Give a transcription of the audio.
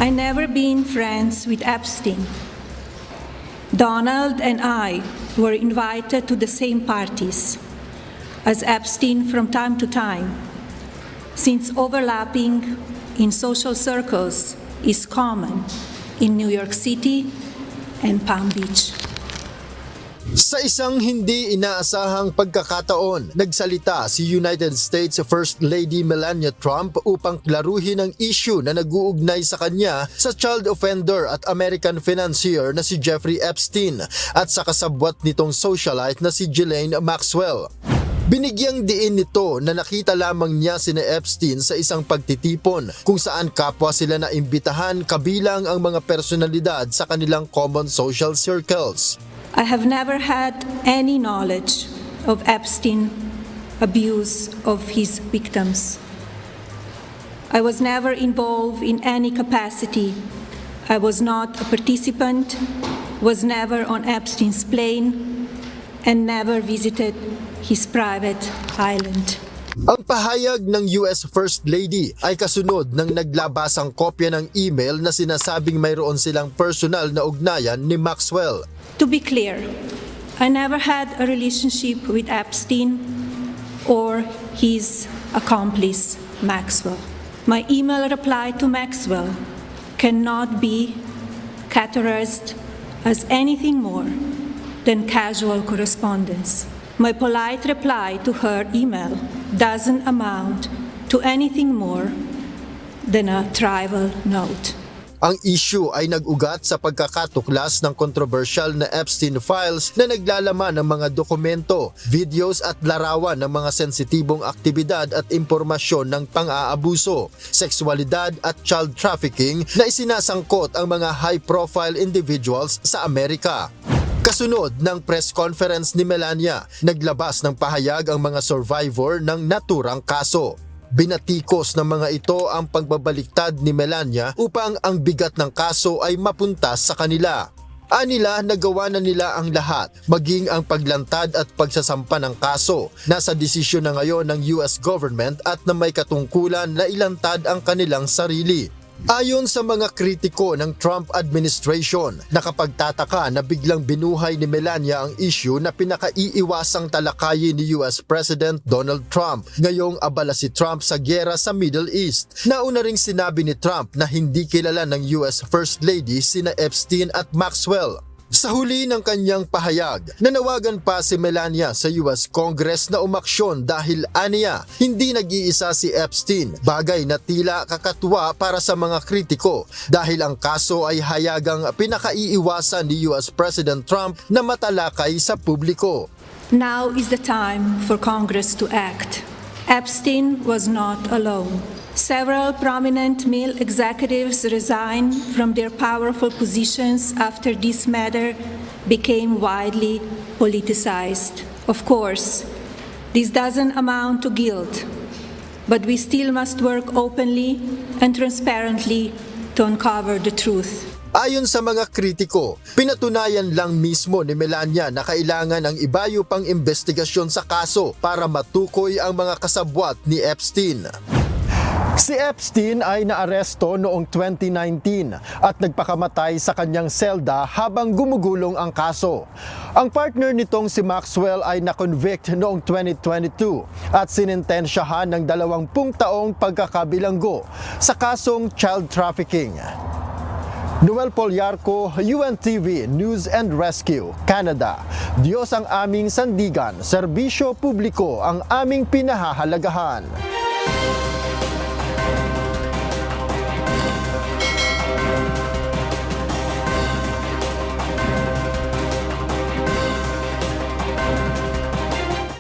I never been friends with Epstein. Donald and I were invited to the same parties as Epstein from time to time, since overlapping in social circles is common in New York City and Palm Beach. Sa isang hindi inaasahang pagkakataon, nagsalita si United States First Lady Melania Trump upang klaruhin ang issue na nag-uugnay sa kanya sa child offender at American financier na si Jeffrey Epstein at sa kasabwat nitong socialite na si Ghislaine Maxwell. Binigyang diin nito na nakita lamang niya sina Epstein sa isang pagtitipon kung saan kapwa sila na imbitahan kabilang ang mga personalidad sa kanilang common social circles. I have never had any knowledge of Epstein abuse of his victims. I was never involved in any capacity. I was not a participant, was never on Epstein's plane, and never visited his private island. Ang pahayag ng US First Lady ay kasunod ng naglabasang kopya ng email na sinasabing mayroon silang personal na ugnayan ni Maxwell. To be clear, I never had a relationship with Epstein or his accomplice, Maxwell. My email reply to Maxwell cannot be categorized as anything more than casual correspondence. My polite reply to her email doesn't amount to anything more than a trivial note. Ang issue ay nag-ugat sa pagkakatuklas ng kontrobersyal na Epstein files na naglalaman ng mga dokumento, videos at larawan ng mga sensitibong aktibidad at impormasyon ng pang-aabuso, sexualidad at child trafficking na isinasangkot ang mga high-profile individuals sa Amerika. Kasunod ng press conference ni Melania, naglabas ng pahayag ang mga survivor ng naturang kaso. Binatikos ng mga ito ang pagbabaliktad ni Melania upang ang bigat ng kaso ay mapunta sa kanila. Anila nagawa na nila ang lahat, maging ang paglantad at pagsasampa ng kaso. Nasa desisyon na ngayon ng US government at na may katungkulan na ilantad ang kanilang sarili. Ayon sa mga kritiko ng Trump administration, nakapagtataka na biglang binuhay ni Melania ang issue na pinakaiiwasang talakayin ni US President Donald Trump. Ngayong abala si Trump sa giyera sa Middle East. Nauna ring sinabi ni Trump na hindi kilala ng US First Lady sina Epstein at Maxwell. Sa huli ng kanyang pahayag, nanawagan pa si Melania sa US Congress na umaksyon dahil aniya hindi nag-iisa si Epstein, bagay na tila kakatwa para sa mga kritiko dahil ang kaso ay hayagang pinakaiiwasan ni US President Trump na matalakay sa publiko. Now is the time for Congress to act. Epstein was not alone. Several prominent male executives resigned from their powerful positions after this matter became widely politicized. Of course, this doesn't amount to guilt, but we still must work openly and transparently to uncover the truth. Ayon sa mga kritiko, pinatunayan lang mismo ni Melania na kailangan ng ibayo pang investigasyon sa kaso para matukoy ang mga kasabwat ni Epstein. Si Epstein ay naaresto noong 2019 at nagpakamatay sa kanyang selda habang gumugulong ang kaso. Ang partner nitong si Maxwell ay na-convict noong 2022 at sinintensyahan ng 20 taong pagkakabilanggo sa kasong child trafficking. Noel Poliarco, UNTV News and Rescue, Canada. Diyos ang aming sandigan, serbisyo publiko ang aming pinahahalagahan.